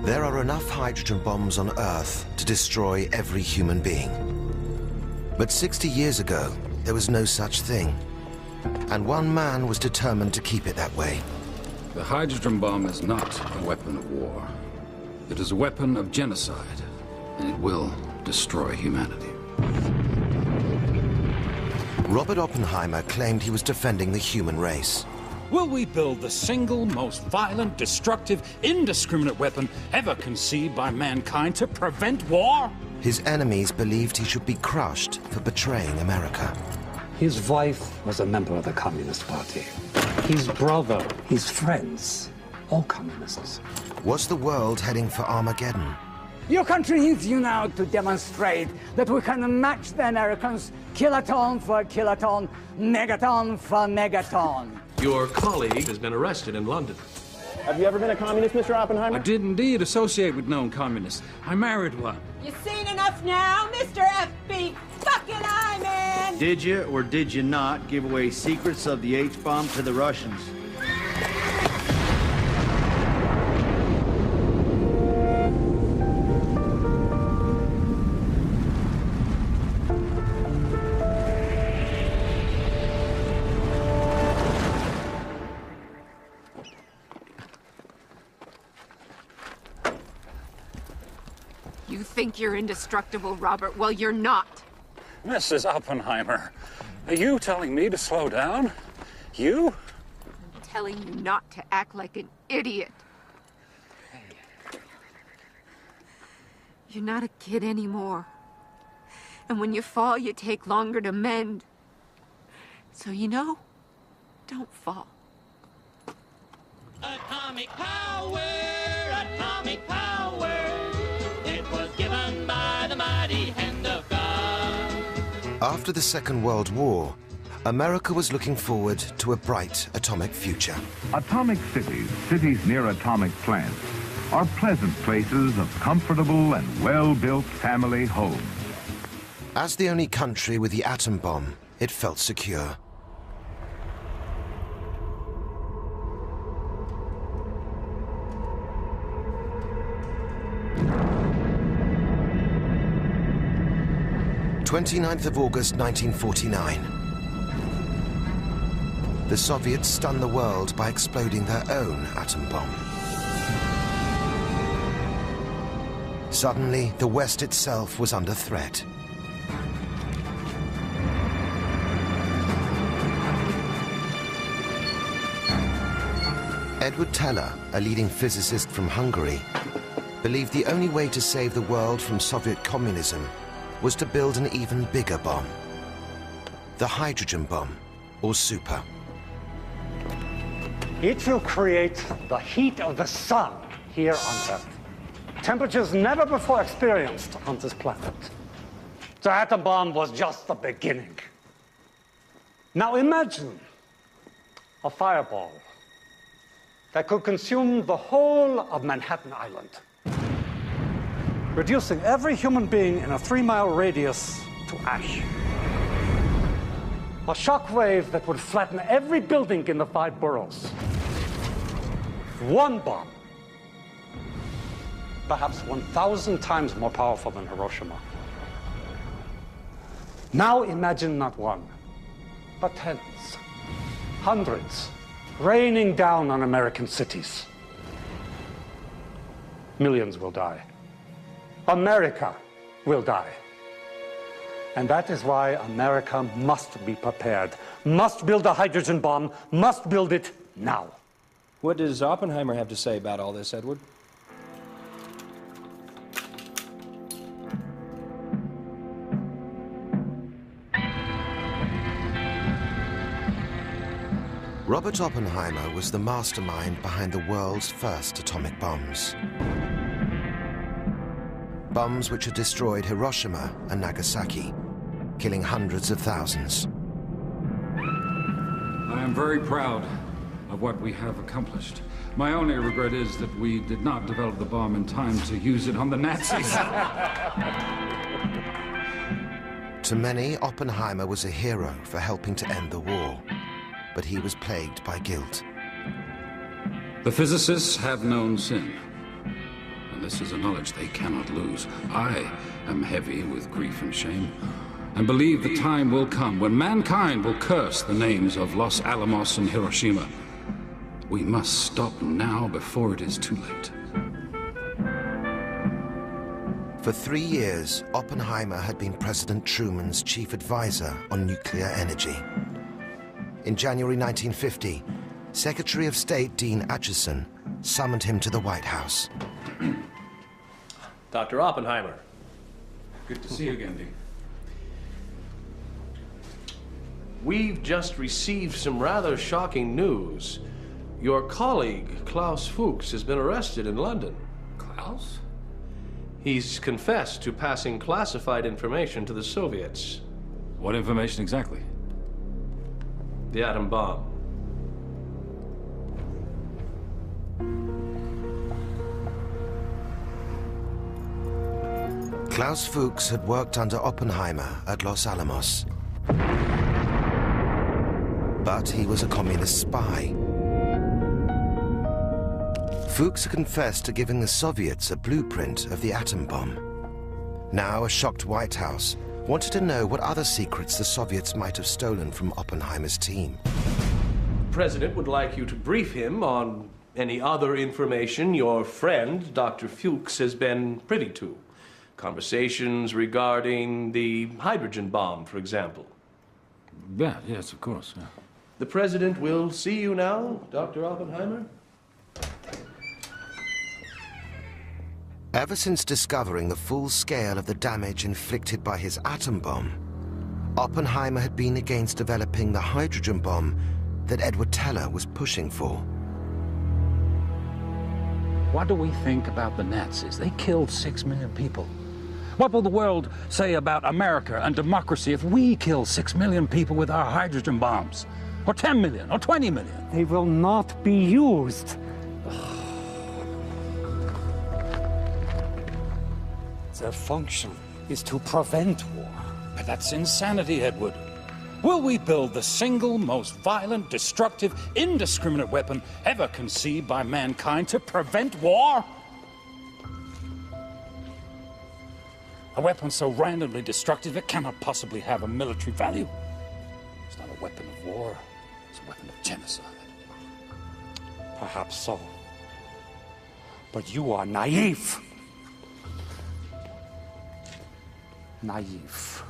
There are enough hydrogen bombs on Earth to destroy every human being. But 60 years ago, there was no such thing. And one man was determined to keep it that way. The hydrogen bomb is not a weapon of war. It is a weapon of genocide, and it will destroy humanity. Robert Oppenheimer claimed he was defending the human race. Will we build the single most violent, destructive, indiscriminate weapon ever conceived by mankind to prevent war? His enemies believed he should be crushed for betraying America. His wife was a member of the Communist Party. His brother, his friends, all communists. Was the world heading for Armageddon? Your country needs you now to demonstrate that we can match the Americans kiloton for kiloton, megaton for megaton. Your colleague has been arrested in London. Have you ever been a communist, Mr. Oppenheimer? I did indeed associate with known communists. I married one. You seen enough now, Mr. FBI fucking I-Man? Did you or did you not give away secrets of the H-bomb to the Russians? You think you're indestructible, Robert? Well, you're not. Mrs. Oppenheimer, are you telling me to slow down? You? I'm telling you not to act like an idiot. You're not a kid anymore. And when you fall, you take longer to mend. So you know, don't fall. Atomic power, atomic power. It was given by the mighty hand of God. After the Second World War, America was looking forward to a bright atomic future. Atomic cities, cities near atomic plants, are pleasant places of comfortable and well-built family homes. As the only country with the atom bomb, it felt secure. "29th of August, 1949. The Soviets stunned the world by exploding their own atom bomb. Suddenly, the West itself was under threat. Edward Teller, a leading physicist from Hungary, believed the only way to save the world from Soviet communism was to build an even bigger bomb. The hydrogen bomb, or super. It will create the heat of the sun here on Earth. Temperatures never before experienced on this planet. The atom bomb was just the beginning. Now imagine a fireball that could consume the whole of Manhattan Island, reducing every human being in a 3-mile radius to ash. A shockwave that would flatten every building in the 5 boroughs. One bomb, perhaps 1,000 times more powerful than Hiroshima. Now imagine not one, but tens, hundreds, raining down on American cities. Millions will die. America will die. And that is why America must be prepared, must build a hydrogen bomb, must build it now. What does Oppenheimer have to say about all this, Edward? Robert Oppenheimer was the mastermind behind the world's first atomic bombs. Bombs which had destroyed Hiroshima and Nagasaki, killing hundreds of thousands. I am very proud of what we have accomplished. My only regret is that we did not develop the bomb in time to use it on the Nazis. To many, Oppenheimer was a hero for helping to end the war, but he was plagued by guilt. The physicists have known sin, and this is a knowledge they cannot lose. I am heavy with grief and shame, and believe the time will come when mankind will curse the names of Los Alamos and Hiroshima. We must stop now before it is too late. For 3 years, Oppenheimer had been President Truman's chief advisor on nuclear energy. In January 1950, Secretary of State Dean Acheson summoned him to the White House. Dr. Oppenheimer. Good to see you again, Dean. We've just received some rather shocking news. Your colleague, Klaus Fuchs, has been arrested in London. Klaus? He's confessed to passing classified information to the Soviets. What information exactly? The atom bomb. Klaus Fuchs had worked under Oppenheimer at Los Alamos. But he was a communist spy. Fuchs confessed to giving the Soviets a blueprint of the atom bomb. Now, a shocked White House wanted to know what other secrets the Soviets might have stolen from Oppenheimer's team. The President would like you to brief him on any other information your friend, Dr. Fuchs, has been privy to. Conversations regarding the hydrogen bomb, for example. Yes, of course. Yeah. The President will see you now, Dr. Oppenheimer. Ever since discovering the full scale of the damage inflicted by his atom bomb, Oppenheimer had been against developing the hydrogen bomb that Edward Teller was pushing for. What do we think about the Nazis? They killed 6 million people. What will the world say about America and democracy if we kill 6 million people with our hydrogen bombs? Or 10 million, or 20 million? They will not be used. Their function is to prevent war. But that's insanity, Edward. Will we build the single most violent, destructive, indiscriminate weapon ever conceived by mankind to prevent war? A weapon so randomly destructive it cannot possibly have a military value. It's not a weapon of war, it's a weapon of genocide. Perhaps so. But you are naive. Naive.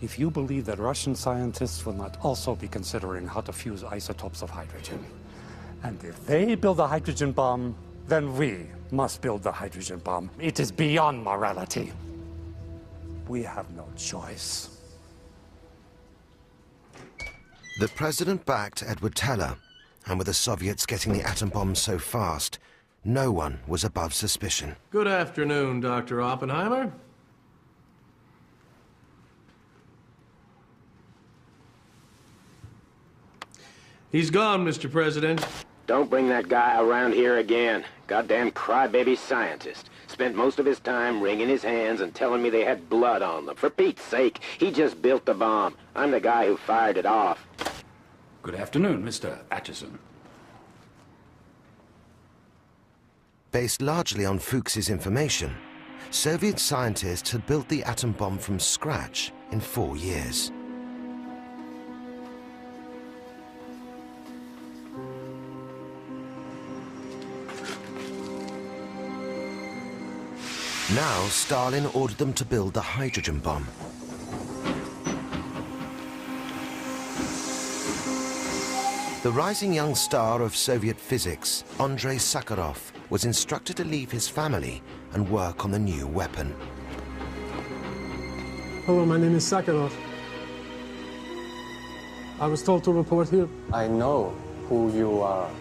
If you believe that Russian scientists will not also be considering how to fuse isotopes of hydrogen. And if they build a hydrogen bomb, then we must build the hydrogen bomb. It is beyond morality. We have no choice. The president backed Edward Teller, and with the Soviets getting the atom bomb so fast, no one was above suspicion. Good afternoon, Dr. Oppenheimer. He's gone, Mr. President. Don't bring that guy around here again. Goddamn crybaby scientist. Spent most of his time wringing his hands and telling me they had blood on them. For Pete's sake, he just built the bomb. I'm the guy who fired it off. Good afternoon, Mr. Acheson. Based largely on Fuchs's information, Soviet scientists had built the atom bomb from scratch in 4 years. Now, Stalin ordered them to build the hydrogen bomb. The rising young star of Soviet physics, Andrei Sakharov, was instructed to leave his family and work on the new weapon. Hello, my name is Sakharov. I was told to report here. I know who you are.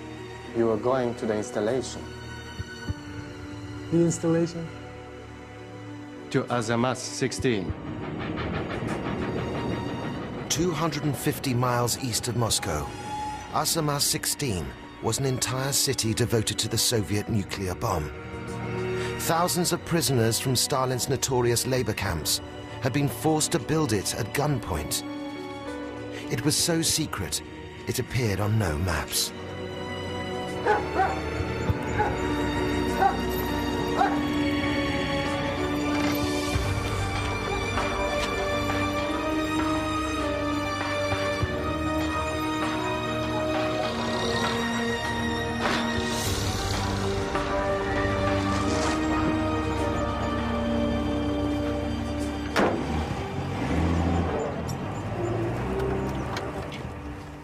You are going to the installation. The installation? To Azamas 16. 250 miles east of Moscow, Azamas 16 was an entire city devoted to the Soviet nuclear bomb. Thousands of prisoners from Stalin's notorious labor camps had been forced to build it at gunpoint. It was so secret, it appeared on no maps.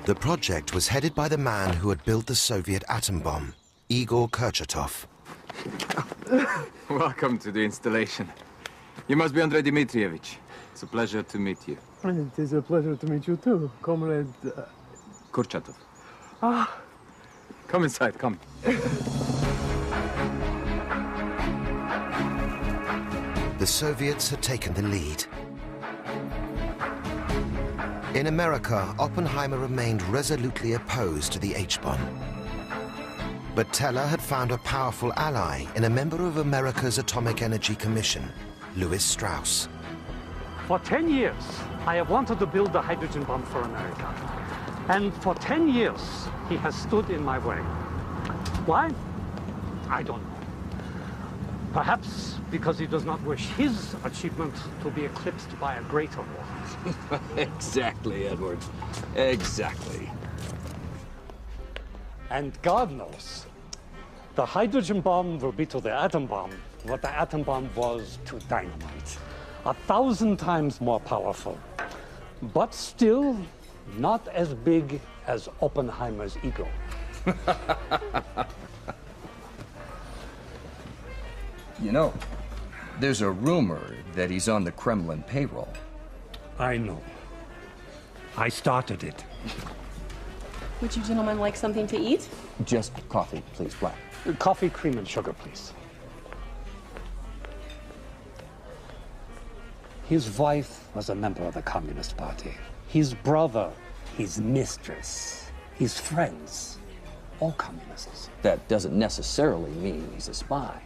The project was headed by the man who had built the Soviet atom bomb, Igor Kurchatov. Welcome to the installation. You must be Andrei Dmitrievich. It's a pleasure to meet you. And it is a pleasure to meet you too, Comrade... Kurchatov. Ah, come inside, come. The Soviets had taken the lead. In America, Oppenheimer remained resolutely opposed to the H-bomb. But Teller had found a powerful ally in a member of America's Atomic Energy Commission, Lewis Strauss. For 10 years, I have wanted to build the hydrogen bomb for America. And for 10 years, he has stood in my way. Why? I don't know. Perhaps because he does not wish his achievement to be eclipsed by a greater one. Exactly, Edward. Exactly. And God knows, the hydrogen bomb will be to the atom bomb what the atom bomb was to dynamite. 1,000 times more powerful, but still not as big as Oppenheimer's ego. You know, there's a rumor that he's on the Kremlin payroll. I know. I started it. Would you gentlemen like something to eat? Just coffee, please, black. Coffee, cream, and sugar, please. His wife was a member of the Communist Party. His brother, his mistress, his friends, all communists. That doesn't necessarily mean he's a spy.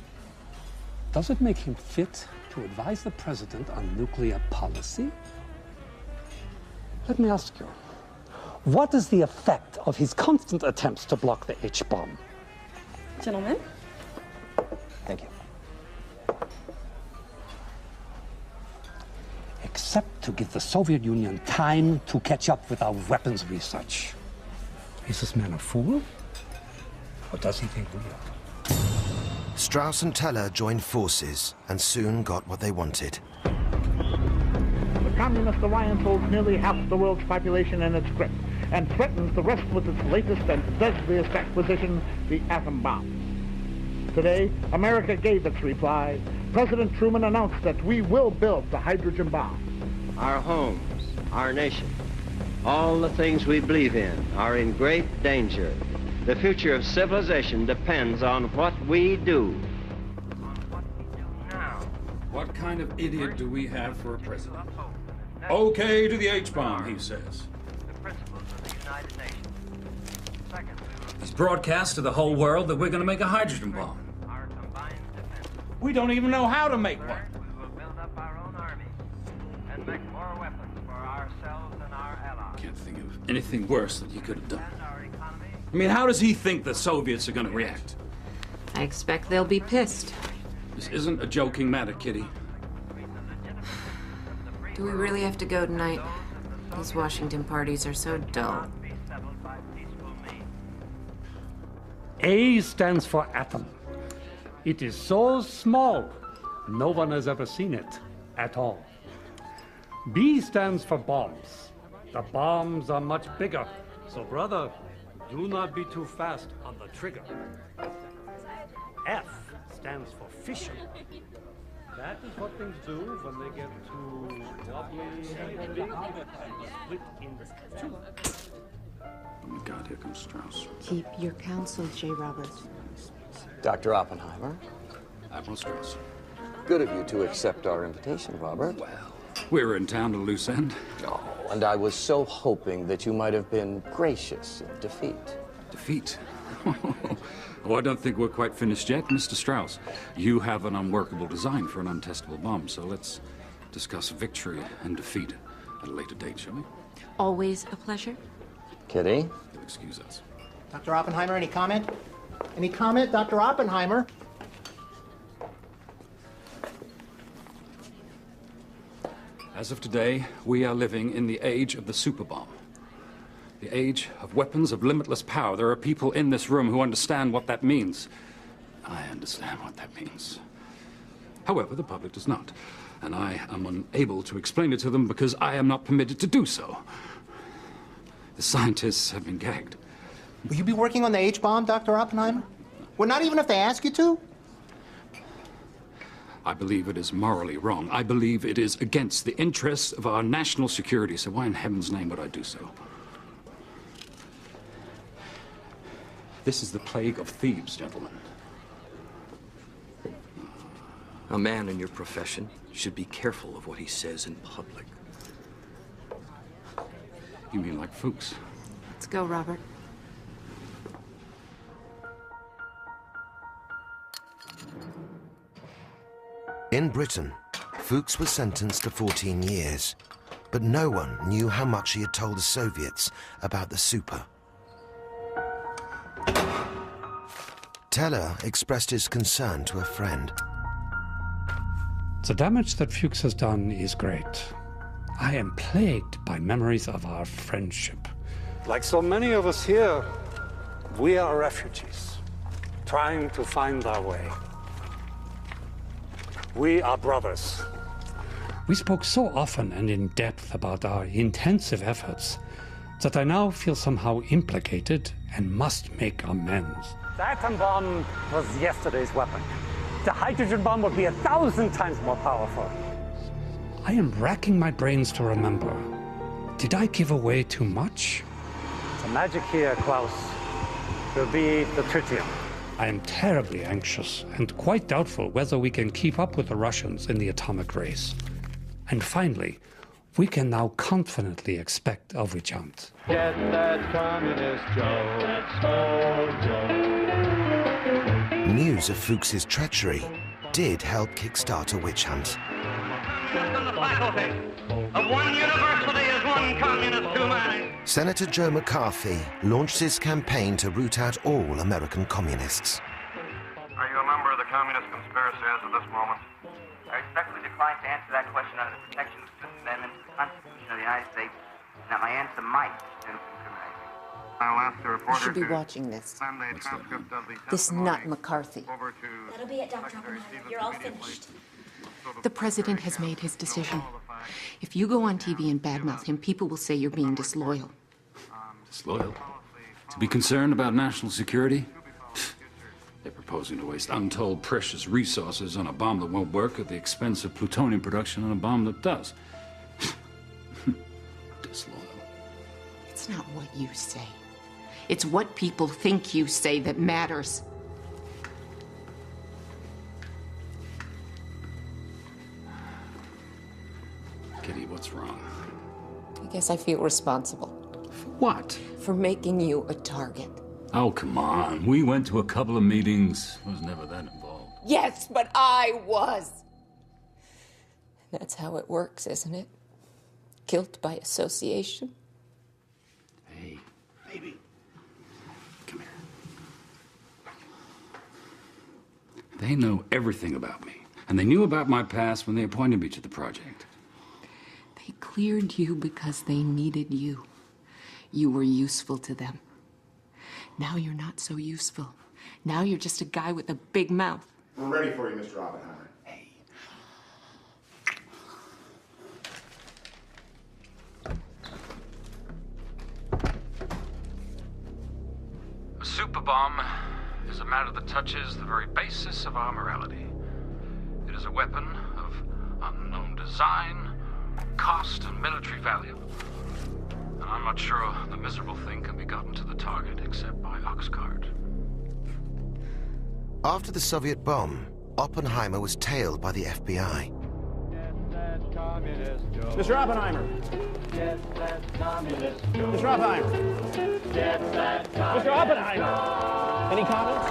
Does it make him fit to advise the president on nuclear policy? Let me ask you, what is the effect of his constant attempts to block the H-bomb? Gentlemen? Thank you. Except to give the Soviet Union time to catch up with our weapons research. Is this man a fool? Or does he think we are? Strauss and Teller joined forces and soon got what they wanted. The Communist Alliance holds nearly half the world's population in its grip and threatens the rest with its latest and deadliest acquisition, the atom bomb. Today, America gave its reply. President Truman announced that we will build the hydrogen bomb. Our homes, our nation, all the things we believe in are in great danger. The future of civilization depends on what we do. What kind of idiot do we have for a president? Okay to the H-bomb, he says. He's broadcast to the whole world that we're going to make a hydrogen bomb. We don't even know how to make one. Can't think of anything worse that you could have done. I mean, how does he think the Soviets are going to react? I expect they'll be pissed. This isn't a joking matter, Kitty. Do we really have to go tonight? These Washington parties are so dull. A stands for atom. It is so small, no one has ever seen it at all. B stands for bombs. The bombs are much bigger, so brother, do not be too fast on the trigger. F stands for fission. That is what things do when they get too wobbly and big and split in two. Oh my God, here comes Strauss. Keep your counsel, J. Roberts. Dr. Oppenheimer. Admiral Strauss. Good of you to accept our invitation, Robert. Well, we were in town to loose end. Oh, and I was so hoping that you might have been gracious in defeat. Defeat? Oh, I don't think we're quite finished yet, Mr. Strauss. You have an unworkable design for an untestable bomb, so let's discuss victory and defeat at a later date, shall we? Always a pleasure. Kitty? You'll excuse us. Dr. Oppenheimer, any comment? Any comment, Dr. Oppenheimer? As of today, we are living in the age of the SuperBomb. The age of weapons of limitless power. There are people in this room who understand what that means. I understand what that means. However, the public does not. And I am unable to explain it to them because I am not permitted to do so. The scientists have been gagged. Will you be working on the H-bomb, Dr. Oppenheimer? Well, not even if they ask you to? I believe it is morally wrong. I believe it is against the interests of our national security, so why in heaven's name would I do so? This is the plague of thieves, gentlemen. A man in your profession should be careful of what he says in public. You mean like Fuchs? Let's go, Robert. In Britain, Fuchs was sentenced to 14 years, but no one knew how much he had told the Soviets about the super. Teller expressed his concern to a friend. The damage that Fuchs has done is great. I am plagued by memories of our friendship. Like so many of us here, we are refugees, trying to find our way. We are brothers. We spoke so often and in depth about our intensive efforts that I now feel somehow implicated and must make amends. The atom bomb was yesterday's weapon. The hydrogen bomb would be 1,000 times more powerful. I am racking my brains to remember. Did I give away too much? The magic here, Klaus, will be the tritium. I am terribly anxious and quite doubtful whether we can keep up with the Russians in the atomic race. And finally, we can now confidently expect a witch hunt. Get that communist Joe. Let's go, Joe. News of Fuchs's treachery did help kickstart a witch hunt. On the faculty of one university is one communist too many. Senator Joe McCarthy launched his campaign to root out all American communists. Are you a member of the communist conspiracy as of this moment? I respectfully decline to answer that question under the protection of the Fifth Amendment to the Constitution of the United States, and that my answer might incriminate me. I'll ask the You reporter should be to watching this. send a transcript of the This testimony nut McCarthy. over to That'll be it, Dr. Oppenheimer. You're all finished. The president has made his decision. If you go on TV and badmouth him, people will say you're being disloyal. Disloyal? To be concerned about national security? They're proposing to waste untold precious resources on a bomb that won't work at the expense of plutonium production on a bomb that does. Disloyal. It's not what you say. It's what people think you say that matters. Kitty, what's wrong? I guess I feel responsible. For what? For making you a target. Oh, come on. We went to a couple of meetings. I was never that involved. Yes, but I was. That's how it works, isn't it? Guilt by association. Hey, baby. Come here. They know everything about me. And they knew about my past when they appointed me to the project. They cleared you because they needed you. You were useful to them. Now you're not so useful. Now you're just a guy with a big mouth. We're ready for you, Mr. Oppenheimer. Hey. A superbomb is a matter that touches the very basis of our morality. It is a weapon of unknown design, cost, and military value. And I'm not sure the miserable thing can be gotten to the target except by ox cart. After the Soviet bomb, Oppenheimer was tailed by the FBI. Mr. Oppenheimer. Mr. Oppenheimer. Mr. Oppenheimer. Any comments?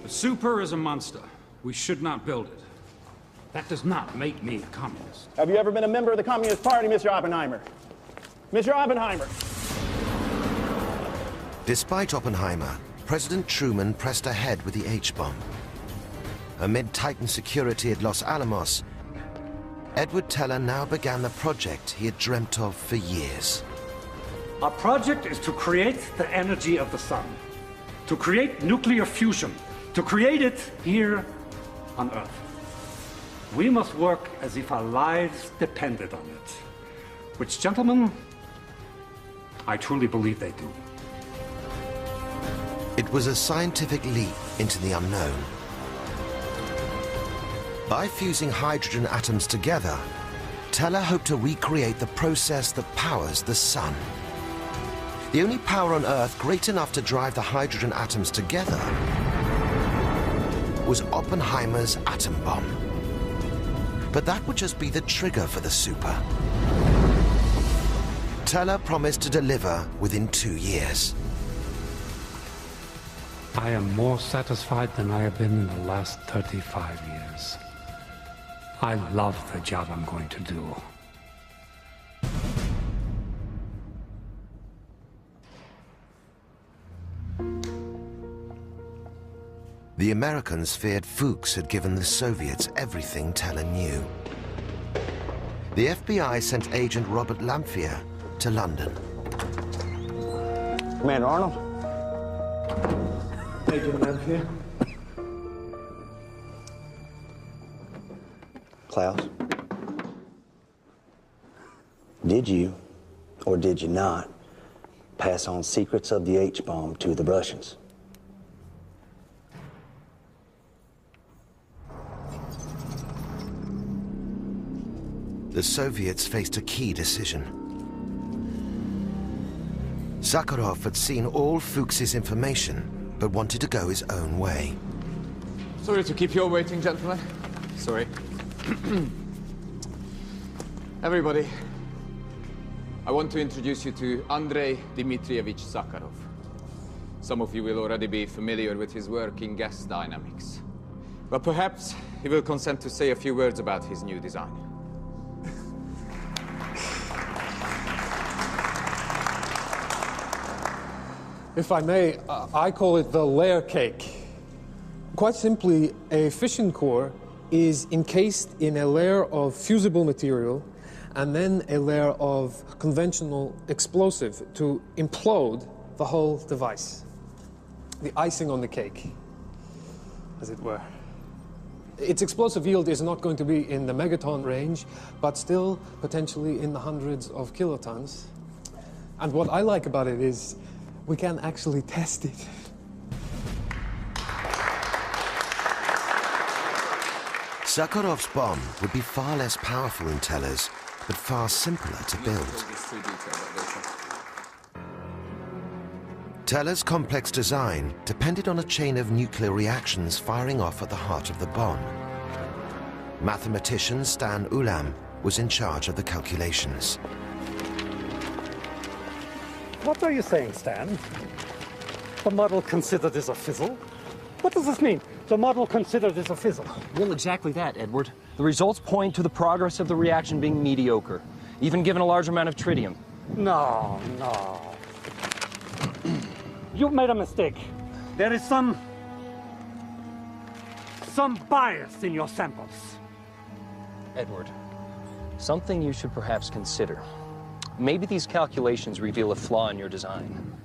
The super is a monster. We should not build it. That does not make me a communist. Have you ever been a member of the Communist Party, Mr. Oppenheimer? Mr. Oppenheimer! Despite Oppenheimer, President Truman pressed ahead with the H-bomb. Amid tightened security at Los Alamos, Edward Teller now began the project he had dreamt of for years. Our project is to create the energy of the sun, to create nuclear fusion, to create it here on Earth. We must work as if our lives depended on it. Which, gentlemen, I truly believe they do. It was a scientific leap into the unknown. By fusing hydrogen atoms together, Teller hoped to recreate the process that powers the sun. The only power on Earth great enough to drive the hydrogen atoms together was Oppenheimer's atom bomb. But that would just be the trigger for the super. Teller promised to deliver within 2 years. I am more satisfied than I have been in the last 35 years. I love the job I'm going to do. The Americans feared Fuchs had given the Soviets everything Teller knew. The FBI sent agent Robert Lamphere to London. Commander Arnold? Agent Lamphere. Klaus? Did you, or did you not, pass on secrets of the H-bomb to the Russians? The Soviets faced a key decision. Sakharov had seen all Fuchs's information, but wanted to go his own way. Sorry to keep you all waiting, gentlemen. Sorry. Everybody, I want to introduce you to Andrei Dmitrievich Sakharov. Some of you will already be familiar with his work in gas dynamics. But perhaps he will consent to say a few words about his new design. If I may, I call it the layer cake. Quite simply, a fission core is encased in a layer of fusible material and then a layer of conventional explosive to implode the whole device. The icing on the cake, as it were. Its explosive yield is not going to be in the megaton range, but still potentially in the hundreds of kilotons. And what I like about it is we can actually test it. Sakharov's bomb would be far less powerful than Teller's, but far simpler to build. Teller's complex design depended on a chain of nuclear reactions firing off at the heart of the bomb. Mathematician Stan Ulam was in charge of the calculations. What are you saying, Stan? The model considered this a fizzle? What does this mean? The model considered this a fizzle. Well, exactly that, Edward. The results point to the progress of the reaction being mediocre, even given a large amount of tritium. No. You've made a mistake. There is some bias in your samples. Edward, something you should perhaps consider. Maybe these calculations reveal a flaw in your design.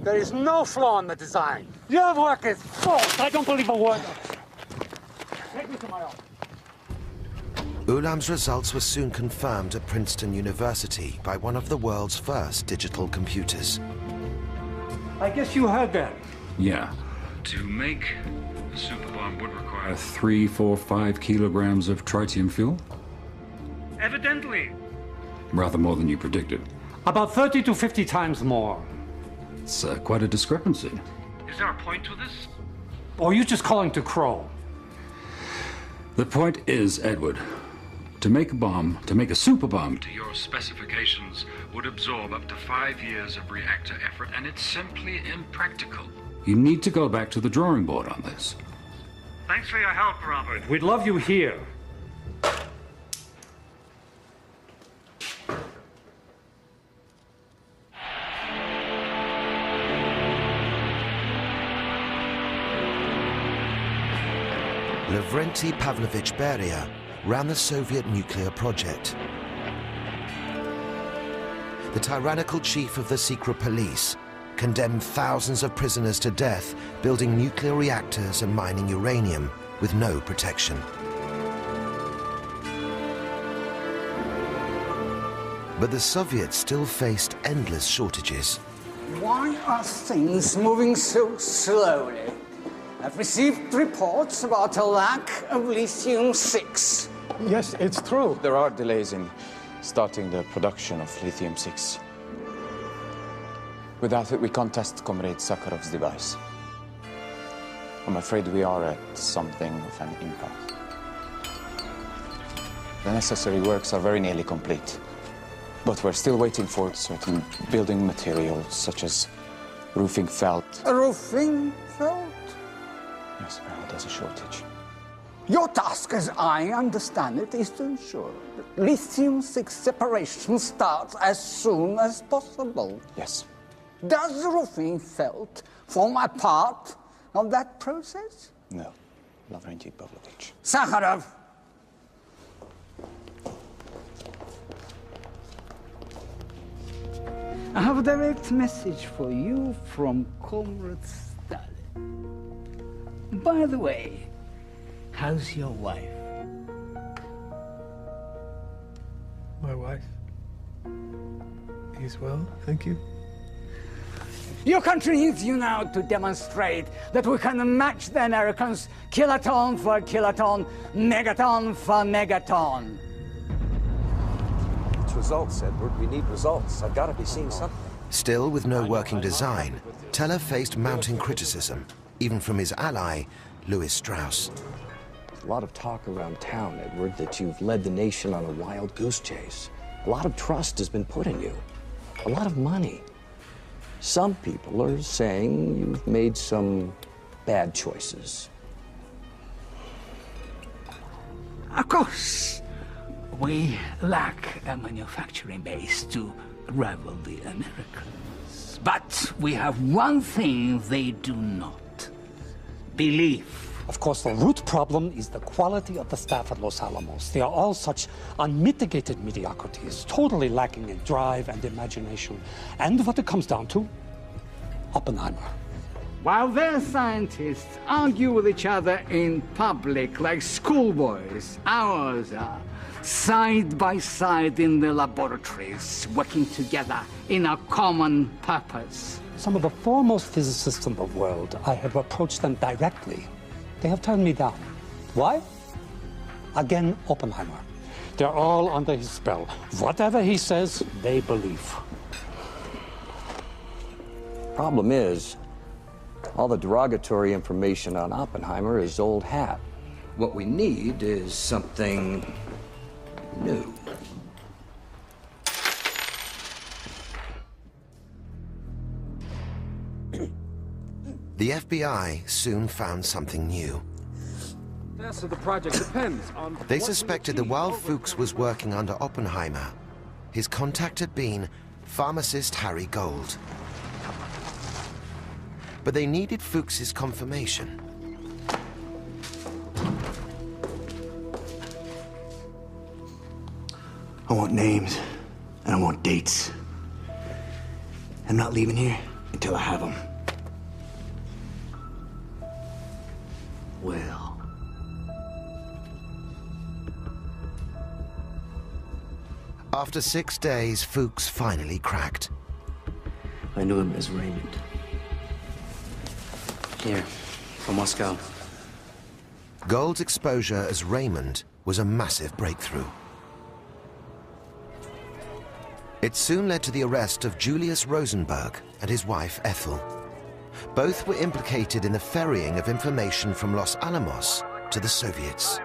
There is no flaw in the design. Your work is false. I don't believe a word of it. Take me to my office. Ulam's results were soon confirmed at Princeton University by one of the world's first digital computers. I guess you heard that. Yeah. To make a SuperBomb would require 3, 4, 5 kilograms of tritium fuel? Evidently. Rather more than you predicted. About 30 to 50 times more. It's quite a discrepancy. Is there a point to this? Or are you just calling to crow? The point is, Edward, to make a bomb, to make a SuperBomb to your specifications would absorb up to 5 years of reactor effort, and it's simply impractical. You need to go back to the drawing board on this. Thanks for your help, Robert. We'd love you here. Lavrenti Pavlovich Beria ran the Soviet nuclear project. The tyrannical chief of the secret police condemned thousands of prisoners to death building nuclear reactors and mining uranium with no protection. But the Soviets still faced endless shortages. Why are things moving so slowly? I've received reports about a lack of lithium-6. Yes, it's true. There are delays in starting the production of lithium-6. Without it, we can't test Comrade Sakharov's device. I'm afraid we are at something of an impasse. The necessary works are very nearly complete, but we're still waiting for certain building materials, such as roofing felt. Roofing felt? Yes, well, there's a shortage. Your task, as I understand it, is to ensure that lithium-6 separation starts as soon as possible. Yes. Does the roofing felt form a part of that process? No, Lavrenti Pavlovich. Sakharov! I have a direct message for you from Comrade Stalin. By the way, how's your wife? My wife is well, thank you. Your country needs you now to demonstrate that we can match the Americans kiloton for kiloton, megaton for megaton. It's results, Edward. We need results. I've got to be seeing something. Still with no working design, Teller faced mounting criticism, even from his ally, Louis Strauss. A lot of talk around town, Edward, that you've led the nation on a wild goose chase. A lot of trust has been put in you. A lot of money. Some people are saying you've made some bad choices. Of course, we lack a manufacturing base to rival the Americans. But we have one thing they do not: belief. Of course, the root problem is the quality of the staff at Los Alamos. They are all such unmitigated mediocrities, totally lacking in drive and imagination. And what it comes down to, Oppenheimer. While their scientists argue with each other in public like schoolboys, ours are side by side in the laboratories, working together in a common purpose. Some of the foremost physicists in the world, I have approached them directly. They have turned me down. Why? Again, Oppenheimer. They're all under his spell. Whatever he says, they believe. Problem is, all the derogatory information on Oppenheimer is old hat. What we need is something new. The FBI soon found something new. So the project depends on. They suspected that while Fuchs was working under Oppenheimer, his contact had been pharmacist Harry Gold. But they needed Fuchs's confirmation. I want names, and I want dates. I'm not leaving here until I have them. Well. After 6 days, Fuchs finally cracked. I knew him as Raymond. Here, from Moscow. Gold's exposure as Raymond was a massive breakthrough. It soon led to the arrest of Julius Rosenberg and his wife Ethel. Both were implicated in the ferrying of information from Los Alamos to the Soviets.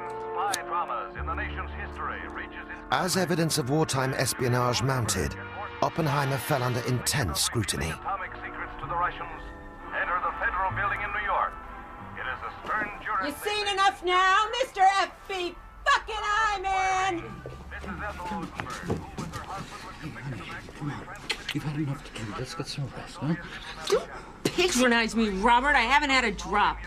As evidence of wartime espionage mounted, Oppenheimer fell under intense scrutiny. Atomic secrets to the Russians. Enter the federal building in New York. It is a stern You seen enough now, Mr. F.B. fucking I-Man? Mrs. Ethel Rosenberg, who with her husband was convicted of Come on. You've had enough to drink. Let's get some rest, huh? Don't patronize me, Robert. I haven't had a drop.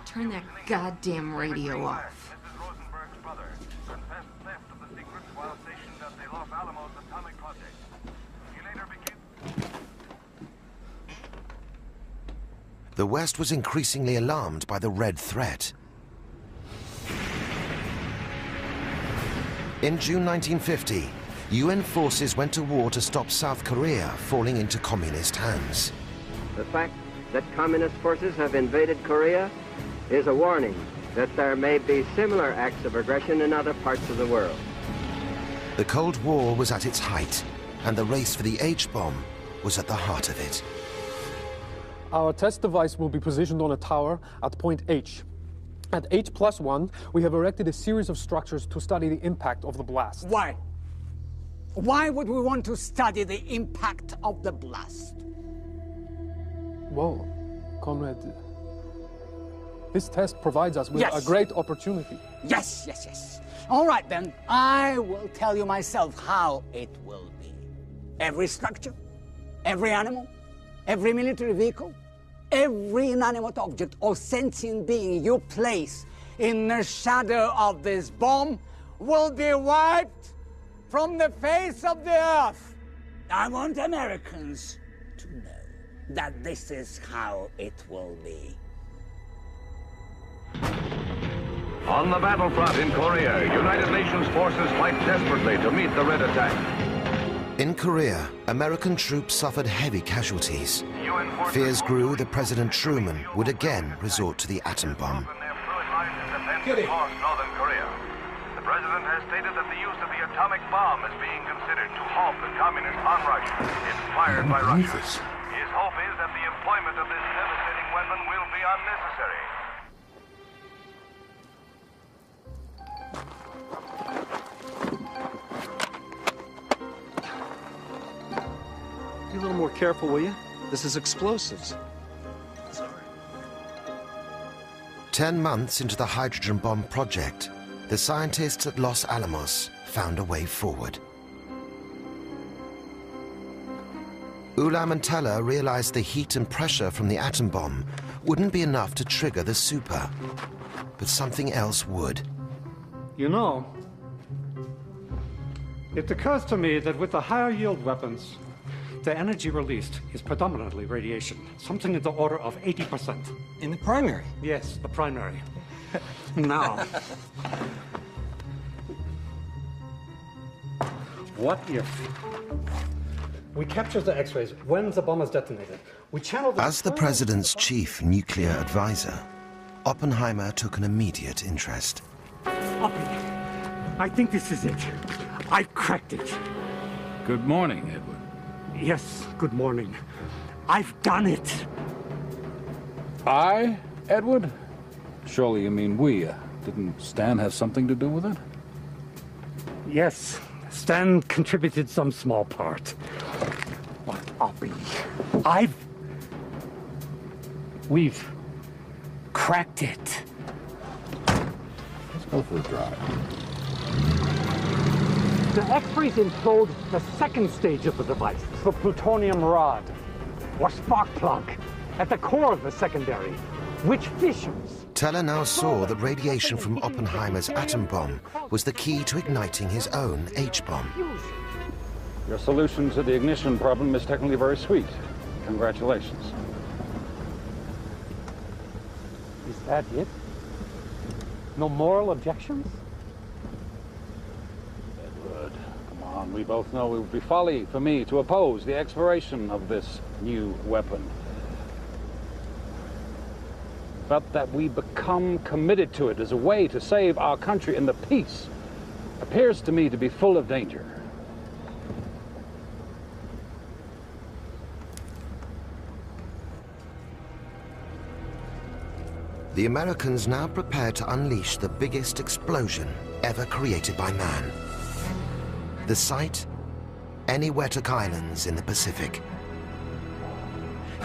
Turn that goddamn radio off. Mrs. Rosenberg's brother confessed theft of the secrets while stationed at the Los Alamos atomic project. He later became... The West was increasingly alarmed by the Red Threat. In June 1950, UN forces went to war to stop South Korea falling into communist hands. The fact that communist forces have invaded Korea is a warning that there may be similar acts of aggression in other parts of the world. The Cold War was at its height, and the race for the H-bomb was at the heart of it. Our test device will be positioned on a tower at point H. At H+1, we have erected a series of structures to study the impact of the blast. Why? Why would we want to study the impact of the blast? Well, Comrade, this test provides us with a great opportunity. Yes, yes, yes. All right, then. I will tell you myself how it will be. Every structure, every animal, every military vehicle, every inanimate object or sentient being you place in the shadow of this bomb will be wiped from the face of the earth. I want Americans to know that this is how it will be. On the battlefront in Korea, United Nations forces fight desperately to meet the Red attack. In Korea, American troops suffered heavy casualties. Fears grew that President Truman would again resort to the atom bomb. Across Northern Korea. The president has stated that the use of the atomic bomb is being considered to halt the communist onrush inspired by Russia. His hope is that the employment of this devastating weapon will be unnecessary. Be a little more careful, will you? This is explosives. 10 months into the hydrogen bomb project, the scientists at Los Alamos found a way forward. Ulam and Teller realized the heat and pressure from the atom bomb wouldn't be enough to trigger the super, but something else would. You know, it occurs to me that with the higher yield weapons, the energy released is predominantly radiation, something in the order of 80%. In the primary? Yes, the primary. Now, what if we capture the X-rays when the bomb is detonated? We channel the... As the president's chief nuclear advisor, Oppenheimer took an immediate interest. Oppie, I think this is it. I've cracked it. Good morning, Edward. Yes, good morning. I've done it. I, Edward? Surely you mean we. Didn't Stan have something to do with it? Yes, Stan contributed some small part. But Oppie, we've cracked it. Let's go for a drive. The X-rays implode the second stage of the device, the plutonium rod, or spark plug, at the core of the secondary, which fissions. Teller now saw that radiation from Oppenheimer's atom bomb was the key to igniting his own H-bomb. Your solution to the ignition problem is technically very sweet. Congratulations. Is that it? No moral objections? We both know it would be folly for me to oppose the exploration of this new weapon. But that we become committed to it as a way to save our country and the peace appears to me to be full of danger. The Americans now prepared to unleash the biggest explosion ever created by man. The site? Eniwetok Islands in the Pacific.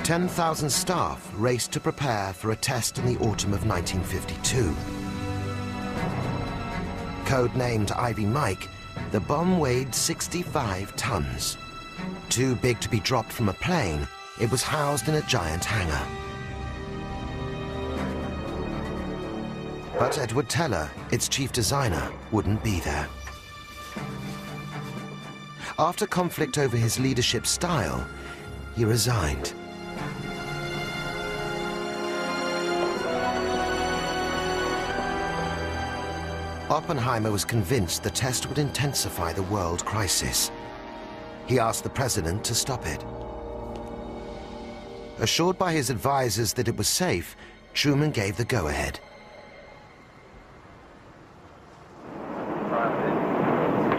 10,000 staff raced to prepare for a test in the autumn of 1952. Codenamed Ivy Mike, the bomb weighed 65 tons. Too big to be dropped from a plane, it was housed in a giant hangar. But Edward Teller, its chief designer, wouldn't be there. After conflict over his leadership style, he resigned. Oppenheimer was convinced the test would intensify the world crisis. He asked the president to stop it. Assured by his advisors that it was safe, Truman gave the go-ahead.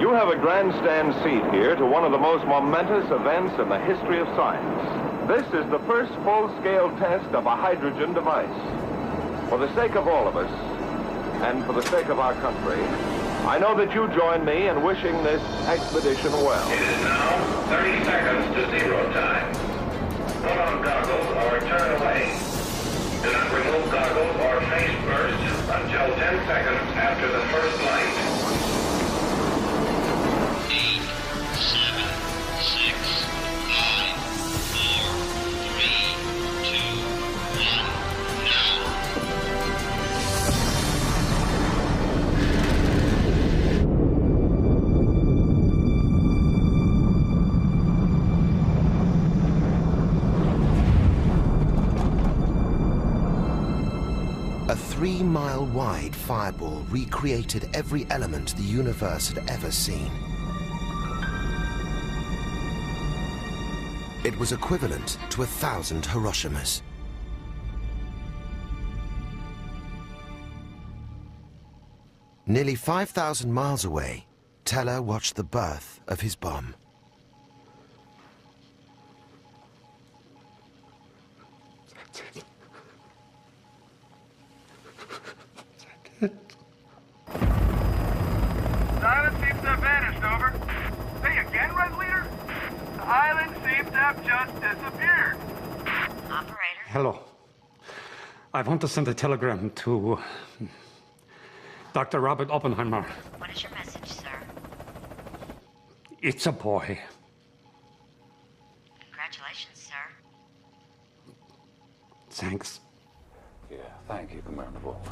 You have a grandstand seat here to one of the most momentous events in the history of science. This is the first full-scale test of a hydrogen device. For the sake of all of us, and for the sake of our country, I know that you join me in wishing this expedition well. It is now 30 seconds to zero time. Put on goggles or turn away. Do not remove goggles or face burst until 10 seconds after the first light. 8, 7, 6, 5, 4, 3, 2, 1, now. A 3-mile-wide fireball recreated every element the universe had ever seen. It was equivalent to 1,000 Hiroshimas. Nearly 5,000 miles away, Teller watched the birth of his bomb. The island seems to have vanished, over. Say again, Red Leader? The island seems to have just disappeared. Operator. Hello. I want to send a telegram to Dr. Robert Oppenheimer. What is your message, sir? It's a boy. Congratulations, sir. Thanks. Yeah, thank you, Commander Wolf.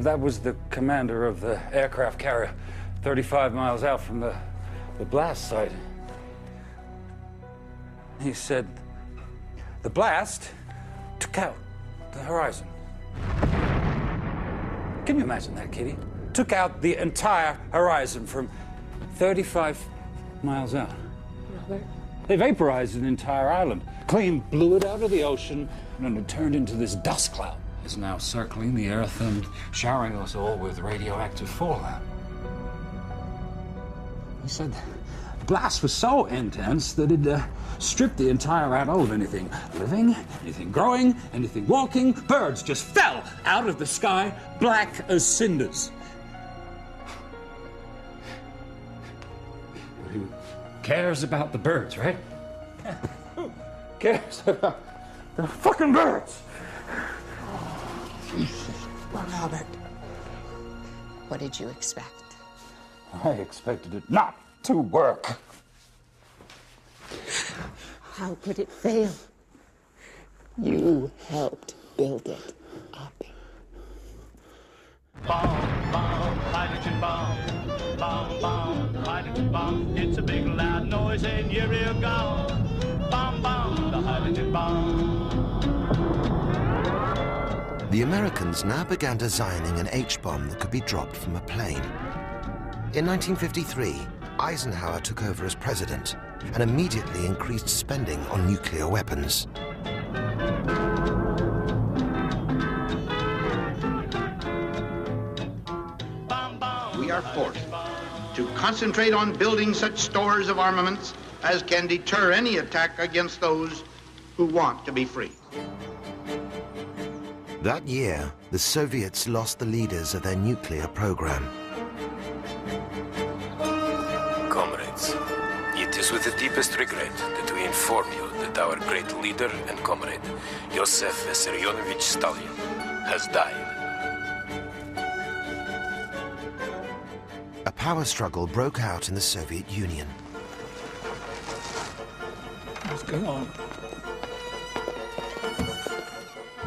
That was the commander of the aircraft carrier 35 miles out from the blast site. He said the blast took out the horizon. Can you imagine that, Kitty? Took out the entire horizon from 35 miles out. Robert? They vaporized an entire island, clean blew it out of the ocean, and then it turned into this dust cloud. It's now circling the Earth and showering us all with radioactive fallout. He said the blast was so intense that it stripped the entire atoll of anything living, anything growing, anything walking. Birds just fell out of the sky, black as cinders. Who cares about the birds, right? Who cares about the fucking birds? Robert, what did you expect? I expected it not to work. How could it fail? You helped build it up. Bomb, bomb, hydrogen bomb. Bomb, bomb, hydrogen bomb. It's a big loud noise and you're real gone. Bomb, bomb, the hydrogen bomb. The Americans now began designing an H-bomb that could be dropped from a plane. In 1953, Eisenhower took over as president and immediately increased spending on nuclear weapons. We are forced to concentrate on building such stores of armaments as can deter any attack against those who want to be free. That year, the Soviets lost the leaders of their nuclear program. Comrades, it is with the deepest regret that we inform you that our great leader and comrade, Joseph Vissarionovich Stalin, has died. A power struggle broke out in the Soviet Union. What's going on?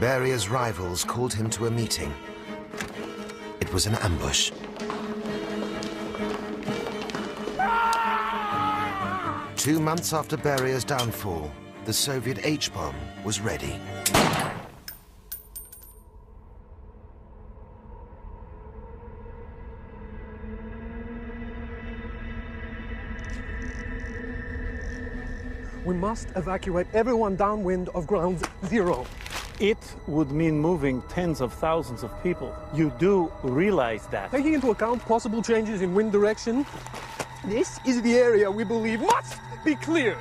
Beria's rivals called him to a meeting. It was an ambush. Ah! 2 months after Beria's downfall, the Soviet H-bomb was ready. We must evacuate everyone downwind of ground zero. It would mean moving tens of thousands of people. You do realize that? Taking into account possible changes in wind direction, this is the area we believe must be cleared.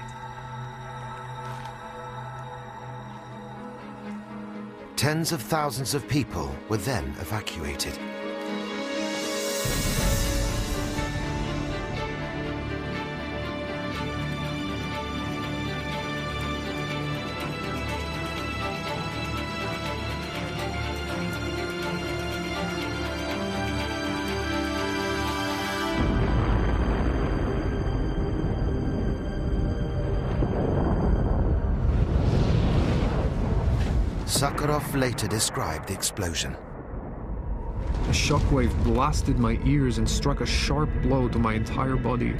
Tens of thousands of people were then evacuated. Sakharov later described the explosion. A shockwave blasted my ears and struck a sharp blow to my entire body.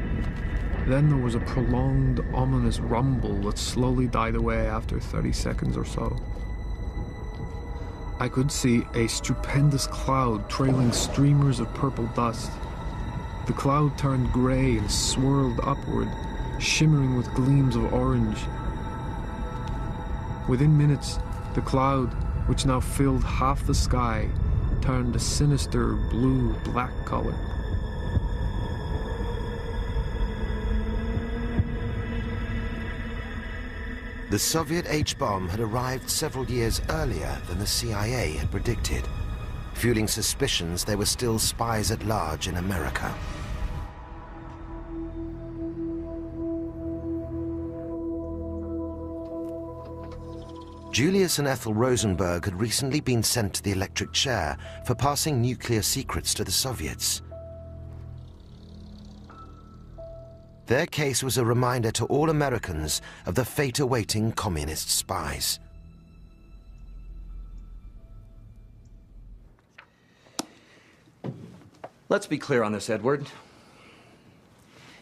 Then there was a prolonged, ominous rumble that slowly died away after 30 seconds or so. I could see a stupendous cloud trailing streamers of purple dust. The cloud turned gray and swirled upward, shimmering with gleams of orange. Within minutes, the cloud, which now filled half the sky, turned a sinister blue-black color. The Soviet H-bomb had arrived several years earlier than the CIA had predicted, fueling suspicions there were still spies at large in America. Julius and Ethel Rosenberg had recently been sent to the electric chair for passing nuclear secrets to the Soviets. Their case was a reminder to all Americans of the fate awaiting communist spies. Let's be clear on this, Edward.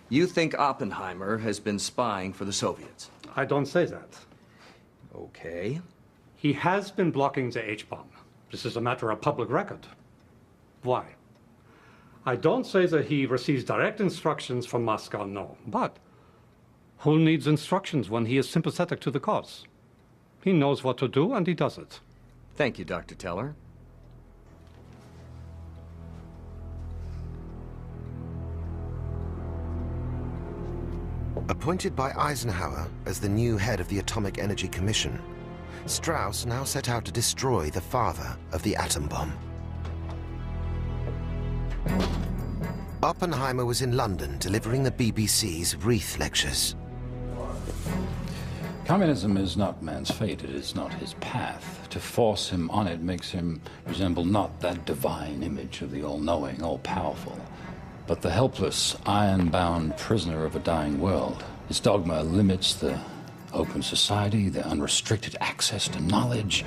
You think Oppenheimer has been spying for the Soviets? I don't say that. Okay. He has been blocking the H-bomb. This is a matter of public record. Why? I don't say that he receives direct instructions from Moscow, no. But who needs instructions when he is sympathetic to the cause? He knows what to do, and he does it. Thank you, Dr. Teller. Appointed by Eisenhower as the new head of the Atomic Energy Commission, Strauss now set out to destroy the father of the atom bomb. Oppenheimer was in London delivering the BBC's Wreath lectures. Communism is not man's fate, it is not his path. To force him on it makes him resemble not that divine image of the all-knowing, all-powerful, but the helpless, iron-bound prisoner of a dying world. His dogma limits the open society, the unrestricted access to knowledge,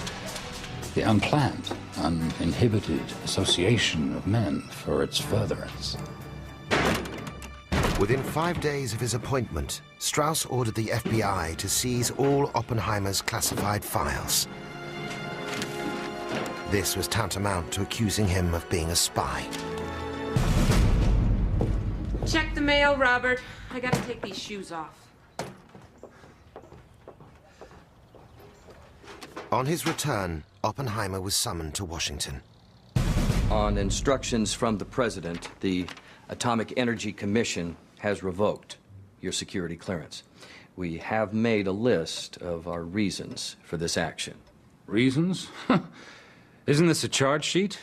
the unplanned, uninhibited association of men for its furtherance. Within 5 days of his appointment, Strauss ordered the FBI to seize all Oppenheimer's classified files. This was tantamount to accusing him of being a spy. Check the mail, Robert. I gotta take these shoes off. On his return, Oppenheimer was summoned to Washington. On instructions from the President, the Atomic Energy Commission has revoked your security clearance. We have made a list of our reasons for this action. Reasons? Isn't this a charge sheet?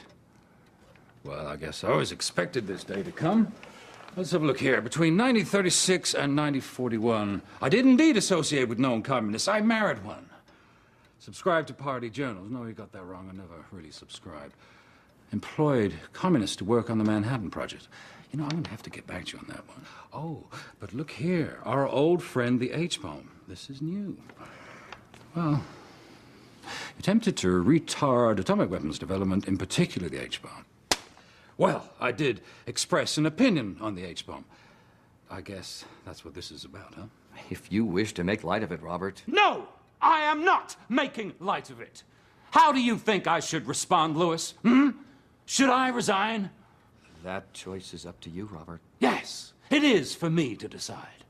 Well, I guess I always expected this day to come. Let's have a look here. Between 1936 and 1941, I did indeed associate with known communists. I married one. Subscribed to party journals. No, you got that wrong. I never really subscribed. Employed communists to work on the Manhattan Project. You know, I'm going to have to get back to you on that one. Oh, but look here. Our old friend, the H-bomb. This is new. Well, attempted to retard atomic weapons development, in particular the H-bomb. Well, I did express an opinion on the H-bomb. I guess that's what this is about, huh? If you wish to make light of it, Robert. No! I am not making light of it. How do you think I should respond, Lewis? Should I resign? That choice is up to you, Robert. Yes, it is for me to decide.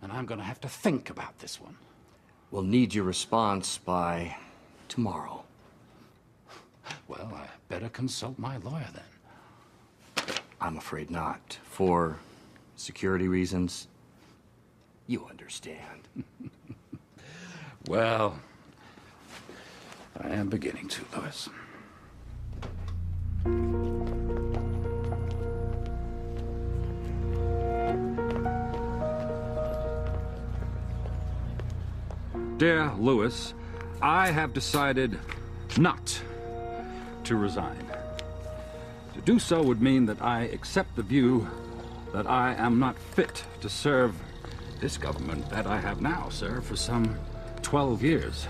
And I'm going to have to think about this one. We'll need your response by tomorrow. Well, I better consult my lawyer then. I'm afraid not. For security reasons, you understand. Well, I am beginning to, Lewis. Dear Lewis, I have decided not to resign. To do so would mean that I accept the view that I am not fit to serve this government that I have now served for some 12 years.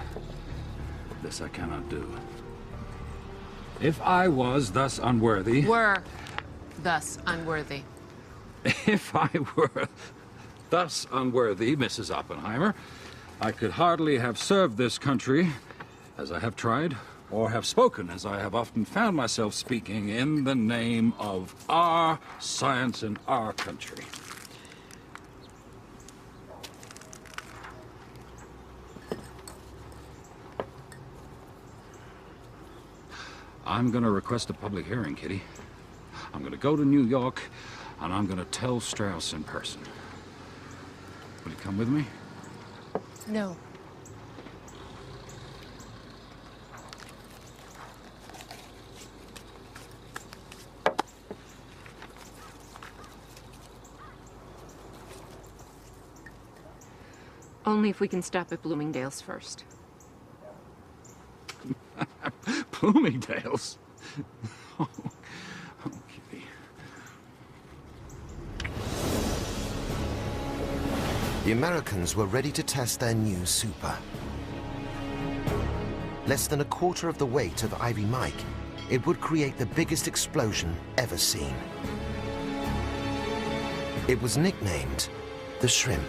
This I cannot do. If I was thus unworthy... Were thus unworthy. If I were thus unworthy, Mrs. Oppenheimer, I could hardly have served this country as I have tried, or have spoken as I have often found myself speaking in the name of our science and our country. I'm going to request a public hearing, Kitty. I'm going to go to New York, and I'm going to tell Strauss in person. Will you come with me? No. Only if we can stop at Bloomingdale's first. Bloomingdale's? Oh, Kitty. The Americans were ready to test their new super. Less than a quarter of the weight of Ivy Mike, it would create the biggest explosion ever seen. It was nicknamed the Shrimp.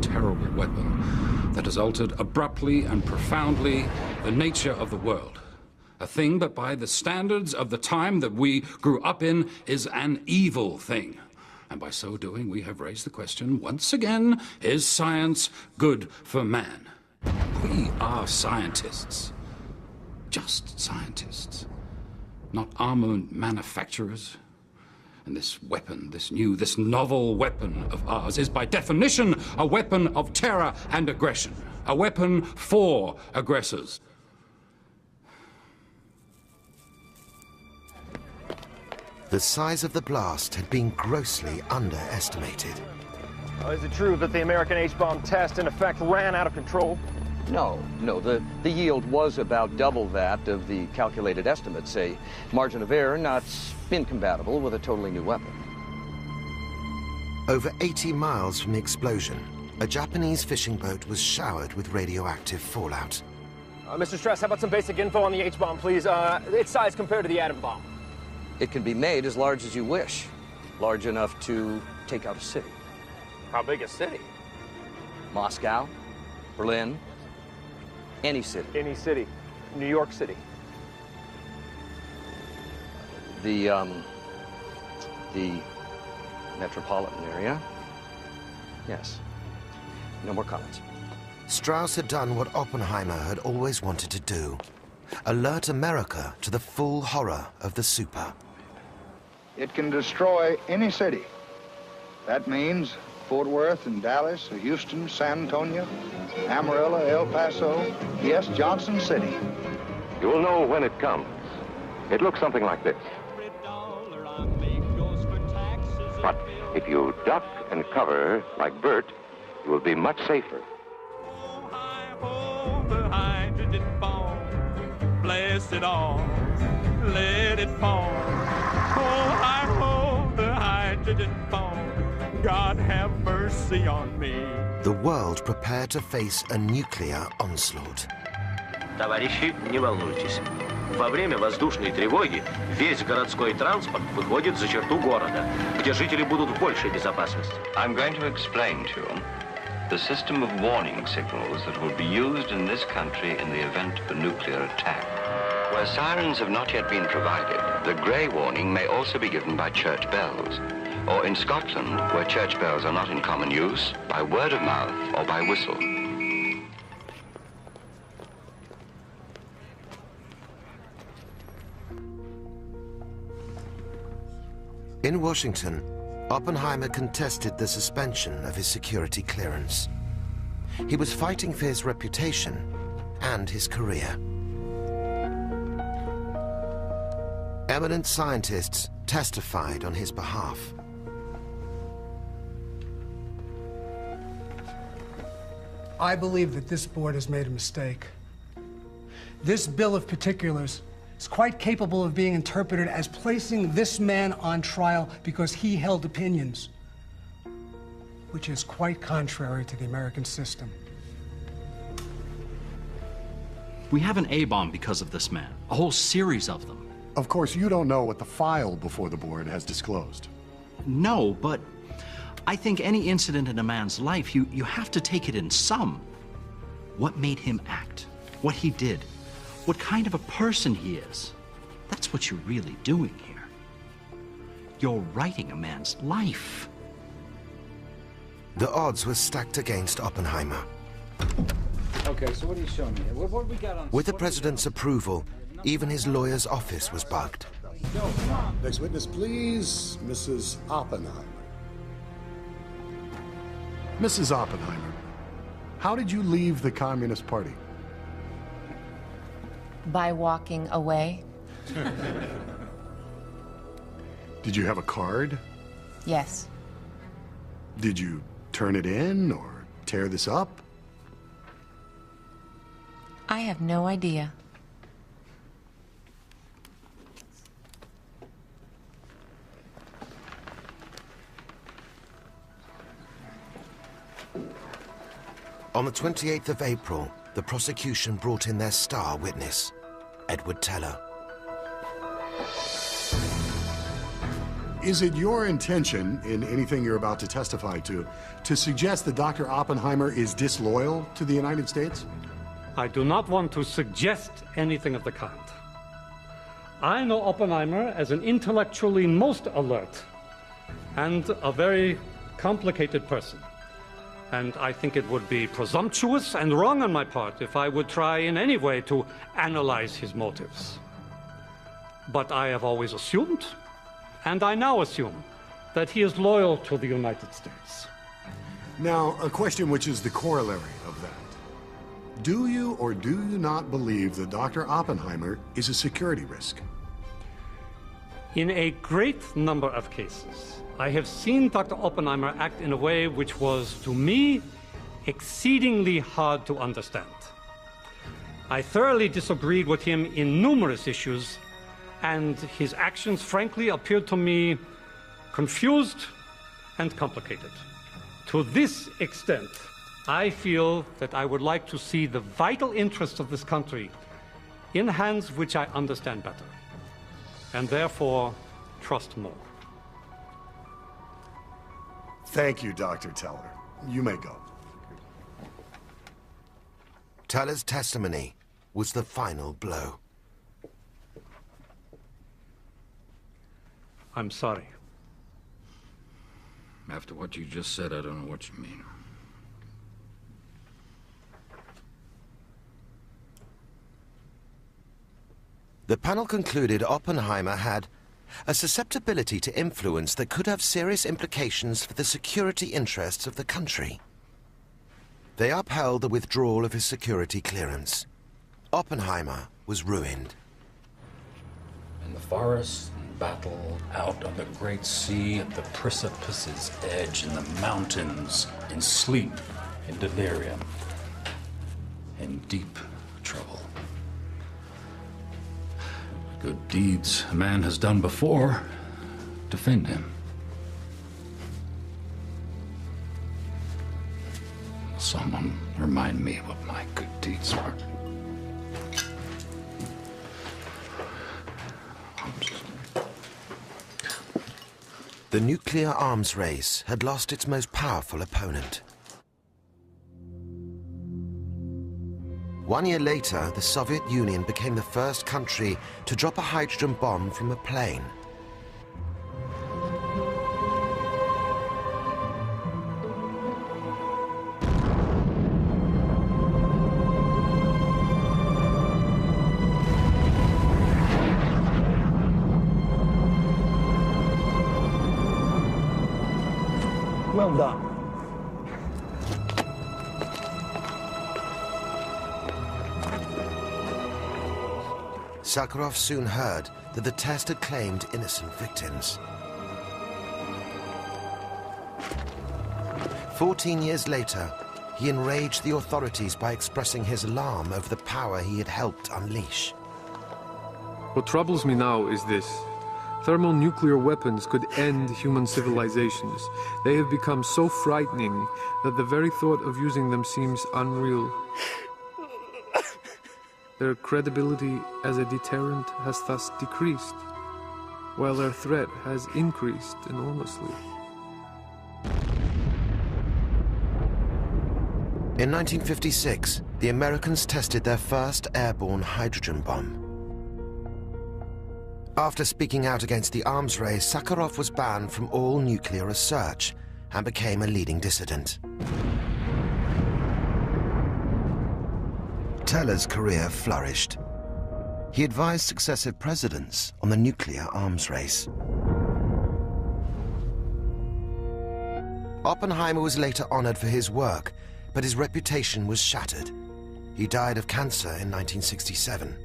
Terrible weapon that has altered abruptly and profoundly the nature of the world. A thing that by the standards of the time that we grew up in is an evil thing. And by so doing, we have raised the question once again, is science good for man? We are scientists. Just scientists. Not armament manufacturers. And this weapon, this novel weapon of ours, is by definition a weapon of terror and aggression. A weapon for aggressors. The size of the blast had been grossly underestimated. Is it true that the American H-bomb test, in effect, ran out of control? No. The yield was about double that of the calculated estimates, a margin of error not incompatible with a totally new weapon. Over 80 miles from the explosion, a Japanese fishing boat was showered with radioactive fallout. Mr. Strauss, how about some basic info on the H-bomb, please? Its size compared to the atom bomb. It can be made as large as you wish. Large enough to take out a city. How big a city? Moscow, Berlin, any city. Any city. New York City. The metropolitan area. Yes. No more comments. Strauss had done what Oppenheimer had always wanted to do. Alert America to the full horror of the super. It can destroy any city. That means Fort Worth and Dallas, Houston, San Antonio, Amarillo, El Paso, yes, Johnson City. You will know when it comes. It looks something like this. But if you duck and cover like Bert, will be much safer. The hydrogen bomb, blast it all, let it fall. Oh, hi ho, the hydrogen bomb, God have mercy on me. The world prepared to face a nuclear onslaught. Товарищи, не волнуйтесь. Во время воздушной тревоги весь городской транспорт выходит за черту города, где жители будут в большей безопасности. I'm going to explain to you the system of warning signals that will be used in this country in the event of a nuclear attack. Where sirens have not yet been provided, the grey warning may also be given by church bells, or in Scotland, where church bells are not in common use, by word of mouth or by whistle. In Washington, Oppenheimer contested the suspension of his security clearance. He was fighting for his reputation and his career. Eminent scientists testified on his behalf. I believe that this board has made a mistake. This bill of particulars is quite capable of being interpreted as placing this man on trial because he held opinions, which is quite contrary to the American system. We have an A-bomb because of this man, a whole series of them. Of course, you don't know what the file before the board has disclosed. No, but I think any incident in a man's life, you have to take it in sum. What made him act, what he did, what kind of a person he is. That's what you're really doing here. You're writing a man's life. The odds were stacked against Oppenheimer. Okay, so what are you showing me? What we got on? With the president's approval, even his lawyer's office was bugged. Next witness, please, Mrs. Oppenheimer. Mrs. Oppenheimer, how did you leave the Communist Party? By walking away? Did you have a card? Yes. Did you turn it in or tear this up? I have no idea. On the 28th of April, the prosecution brought in their star witness, Edward Teller. Is it your intention, in anything you're about to testify to suggest that Dr. Oppenheimer is disloyal to the United States? I do not want to suggest anything of the kind. I know Oppenheimer as an intellectually most alert and a very complicated person. And I think it would be presumptuous and wrong on my part if I would try in any way to analyze his motives. But I have always assumed, and I now assume, that he is loyal to the United States. Now, a question which is the corollary of that. Do you or do you not believe that Dr. Oppenheimer is a security risk? In a great number of cases, I have seen Dr. Oppenheimer act in a way which was, to me, exceedingly hard to understand. I thoroughly disagreed with him in numerous issues, and his actions, frankly, appeared to me confused and complicated. To this extent, I feel that I would like to see the vital interests of this country in hands which I understand better, and therefore trust more. Thank you, Dr. Teller. You may go. Teller's testimony was the final blow. I'm sorry. After what you just said, I don't know what you mean. The panel concluded Oppenheimer had a susceptibility to influence that could have serious implications for the security interests of the country. They upheld the withdrawal of his security clearance. Oppenheimer was ruined. In the forests, battle out on the great sea at the precipice's edge, in the mountains, in sleep, in delirium, in deep trouble. Good deeds a man has done before defend him. Someone remind me what my good deeds are. The nuclear arms race had lost its most powerful opponent. 1 year later, the Soviet Union became the first country to drop a hydrogen bomb from a plane. Well done. Sakharov soon heard that the test had claimed innocent victims. 14 years later, he enraged the authorities by expressing his alarm over the power he had helped unleash. What troubles me now is this. Thermonuclear weapons could end human civilizations. They have become so frightening that the very thought of using them seems unreal. Their credibility as a deterrent has thus decreased, while their threat has increased enormously. In 1956, the Americans tested their first airborne hydrogen bomb. After speaking out against the arms race, Sakharov was banned from all nuclear research and became a leading dissident. Teller's career flourished. He advised successive presidents on the nuclear arms race. Oppenheimer was later honored for his work, but his reputation was shattered. He died of cancer in 1967.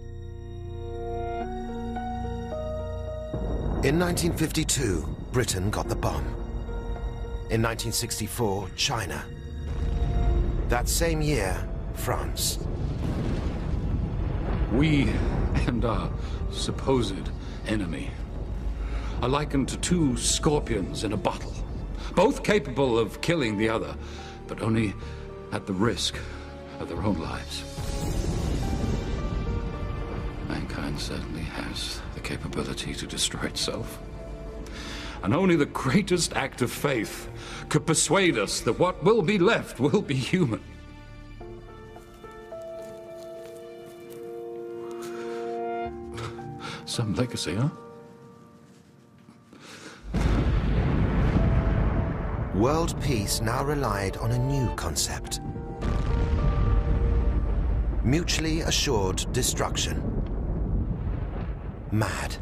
In 1952, Britain got the bomb. In 1964, China. That same year, France. We and our supposed enemy are likened to two scorpions in a bottle, both capable of killing the other, but only at the risk of their own lives. Mankind certainly has the capability to destroy itself. And only the greatest act of faith could persuade us that what will be left will be human. Some legacy, huh? World peace now relied on a new concept. Mutually assured destruction. MAD.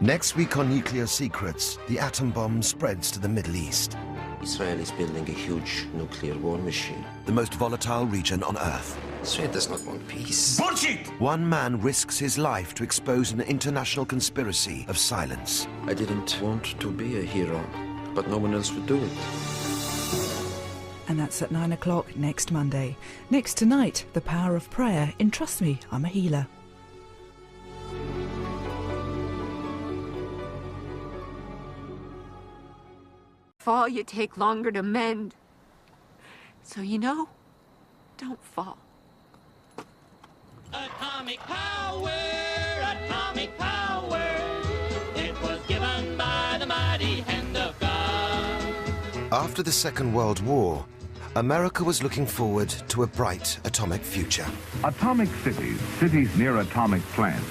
Next week on Nuclear Secrets, the atom bomb spreads to the Middle East. Israel is building a huge nuclear war machine. The most volatile region on Earth. Israel does not want peace. Bullshit! One man risks his life to expose an international conspiracy of silence. I didn't want to be a hero, but no one else would do it. And that's at 9 o'clock next Monday. Next tonight, The Power of Prayer in Trust Me, I'm a Healer. Fall, you take longer to mend. So you know, don't fall. Atomic power, atomic power. It was given by the mighty hand of God. After the Second World War, America was looking forward to a bright atomic future. Atomic cities, cities near atomic plants,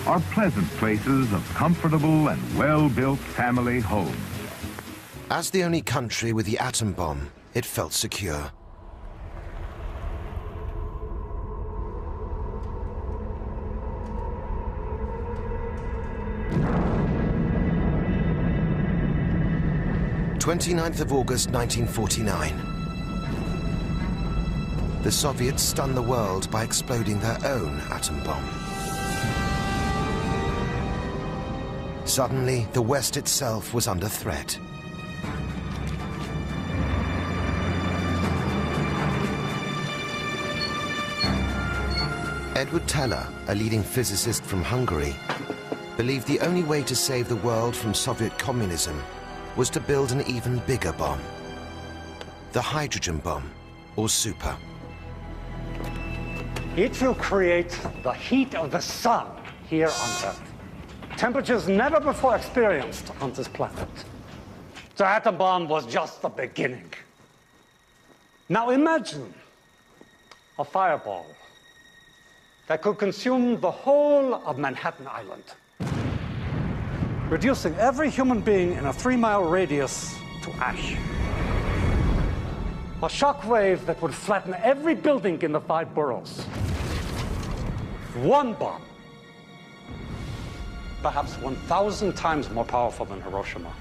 are pleasant places of comfortable and well-built family homes. As the only country with the atom bomb, it felt secure. "29th of August, 1949. the Soviets stunned the world by exploding their own atom bomb. Suddenly, the West itself was under threat. Edward Teller, a leading physicist from Hungary, believed the only way to save the world from Soviet communism was to build an even bigger bomb. The hydrogen bomb, or super. It will create the heat of the sun here on Earth. Temperatures never before experienced on this planet. The atom bomb was just the beginning. Now imagine a fireball that could consume the whole of Manhattan Island, reducing every human being in a 3-mile radius to ash. A shockwave that would flatten every building in the 5 boroughs. One bomb, perhaps 1,000 times more powerful than Hiroshima.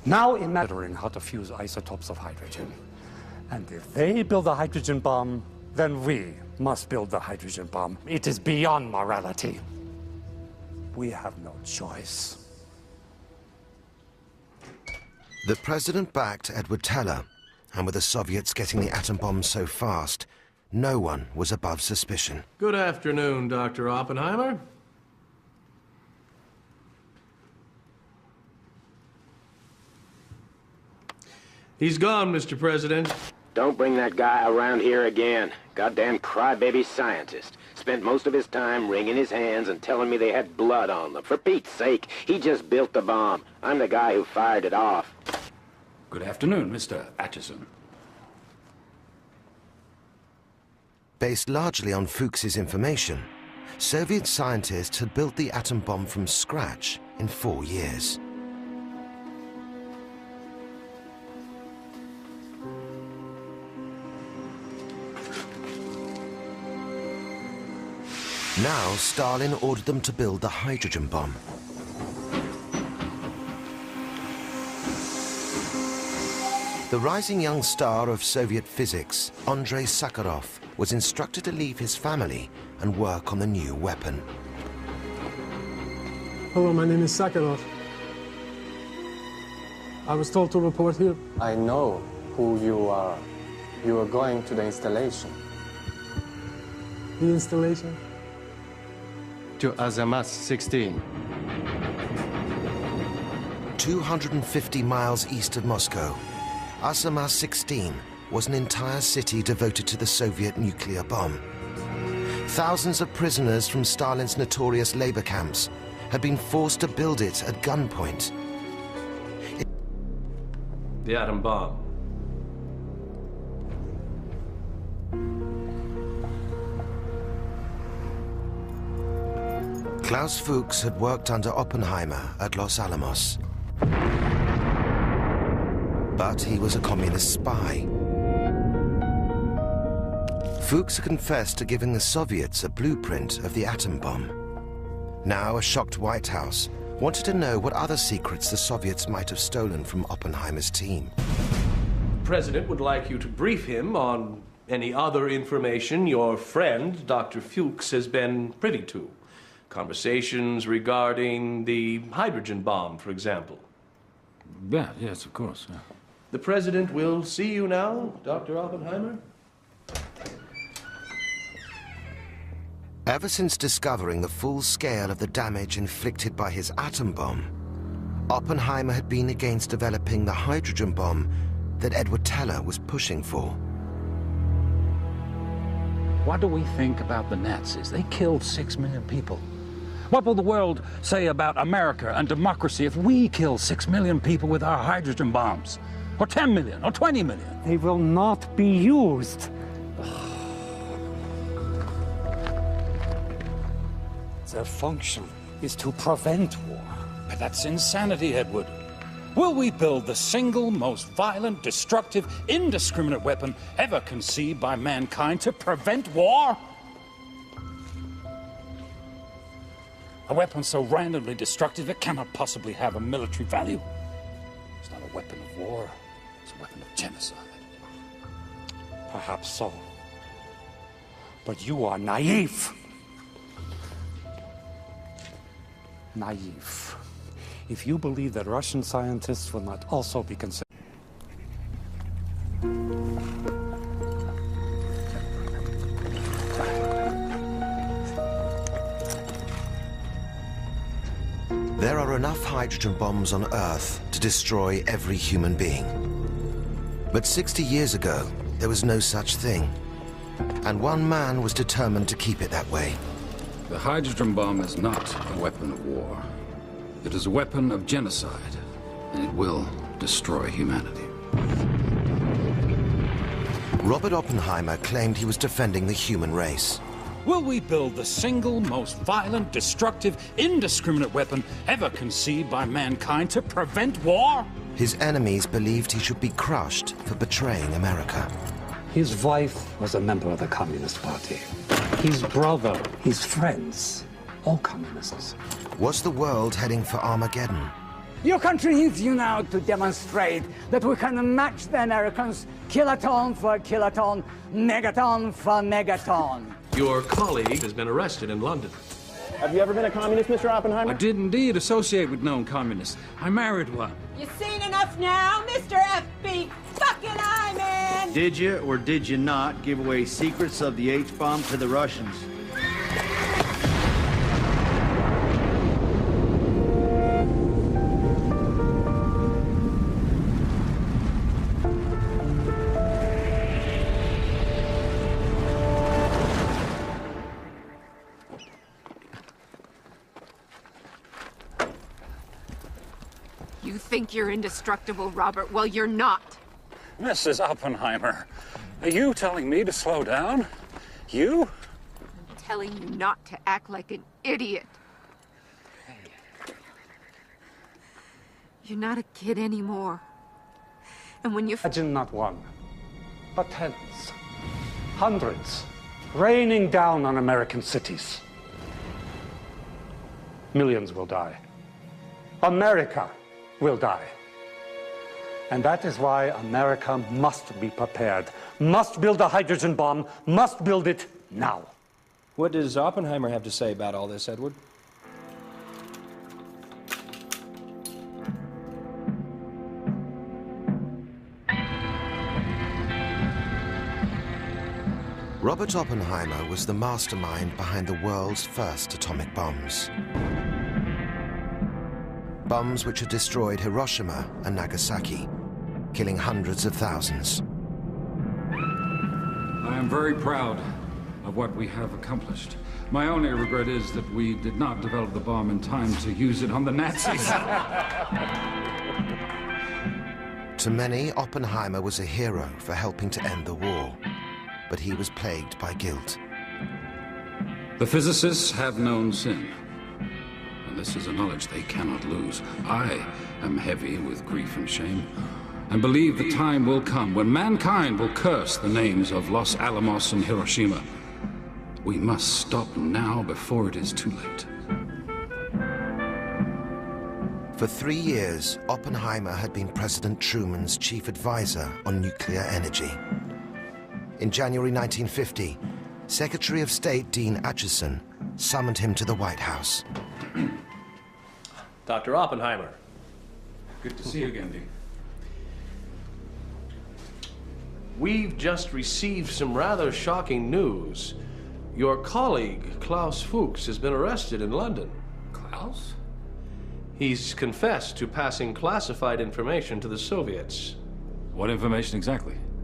Now imagine how to fuse isotopes of hydrogen. And if they build a hydrogen bomb, then we must build the hydrogen bomb. It is beyond morality. We have no choice. The president backed Edward Teller, and with the Soviets getting the atom bomb so fast, no one was above suspicion. Good afternoon, Dr. Oppenheimer. He's gone, Mr. President. Don't bring that guy around here again. Goddamn crybaby scientist. Spent most of his time wringing his hands and telling me they had blood on them. For Pete's sake, he just built the bomb. I'm the guy who fired it off. Good afternoon, Mr. Atchison. Based largely on Fuchs's information, Soviet scientists had built the atom bomb from scratch in 4 years. Now, Stalin ordered them to build the hydrogen bomb. The rising young star of Soviet physics, Andrei Sakharov, was instructed to leave his family and work on the new weapon. Hello, my name is Sakharov. I was told to report here. I know who you are. You are going to the installation. The installation? To Azamat 16. 250 miles east of Moscow, Azamat 16 was an entire city devoted to the Soviet nuclear bomb. Thousands of prisoners from Stalin's notorious labor camps had been forced to build it at gunpoint. The atom bomb. Klaus Fuchs had worked under Oppenheimer at Los Alamos. But he was a communist spy. Fuchs confessed to giving the Soviets a blueprint of the atom bomb. Now, a shocked White House wanted to know what other secrets the Soviets might have stolen from Oppenheimer's team. The President would like you to brief him on any other information your friend, Dr. Fuchs, has been privy to. Conversations regarding the hydrogen bomb, for example. Yeah, yes, of course. Yeah. The President will see you now, Dr. Oppenheimer. Ever since discovering the full scale of the damage inflicted by his atom bomb, Oppenheimer had been against developing the hydrogen bomb that Edward Teller was pushing for. What do we think about the Nazis? They killed 6 million people. What will the world say about America and democracy if we kill 6 million people with our hydrogen bombs? Or 10 million, or 20 million? They will not be used. Their function is to prevent war. But that's insanity, Edward. Will we build the single most violent, destructive, indiscriminate weapon ever conceived by mankind to prevent war? A weapon so randomly destructive it cannot possibly have a military value. It's not a weapon of war, it's a weapon of genocide. Perhaps so. But you are naive. Naive. If you believe that Russian scientists will not also be considered. There are enough hydrogen bombs on Earth to destroy every human being. But 60 years ago, there was no such thing. And one man was determined to keep it that way. The hydrogen bomb is not a weapon of war. It is a weapon of genocide, and it will destroy humanity. Robert Oppenheimer claimed he was defending the human race. Will we build the single most violent, destructive, indiscriminate weapon ever conceived by mankind to prevent war? His enemies believed he should be crushed for betraying America. His wife was a member of the Communist Party. His brother, his friends, all communists. Was the world heading for Armageddon? Your country needs you now to demonstrate that we can match the Americans kiloton for kiloton, megaton for megaton. Your colleague has been arrested in London. Have you ever been a communist, Mr. Oppenheimer? I did indeed associate with known communists. I married one. You seen enough now, Mr. F.B. fucking I-Man? Did you or did you not give away secrets of the H-bomb to the Russians? You think you're indestructible, Robert? Well, you're not. Mrs. Oppenheimer, are you telling me to slow down? You? I'm telling you not to act like an idiot. You're not a kid anymore. And when you... Imagine not one, but tens, hundreds, raining down on American cities. Millions will die. America will die. And that is why America must be prepared, must build a hydrogen bomb, must build it now. What does Oppenheimer have to say about all this, Edward? Robert Oppenheimer was the mastermind behind the world's first atomic bombs. Bombs which had destroyed Hiroshima and Nagasaki, killing hundreds of thousands. I am very proud of what we have accomplished. My only regret is that we did not develop the bomb in time to use it on the Nazis. To many, Oppenheimer was a hero for helping to end the war, but he was plagued by guilt. The physicists have known sin. This is a knowledge they cannot lose. I am heavy with grief and shame, and believe the time will come when mankind will curse the names of Los Alamos and Hiroshima. We must stop now before it is too late. For 3 years, Oppenheimer had been President Truman's chief advisor on nuclear energy. In January 1950, Secretary of State Dean Acheson summoned him to the White House. Dr. Oppenheimer. Good to see you again, Dean. We've just received some rather shocking news. Your colleague, Klaus Fuchs, has been arrested in London. Klaus? He's confessed to passing classified information to the Soviets. What information exactly?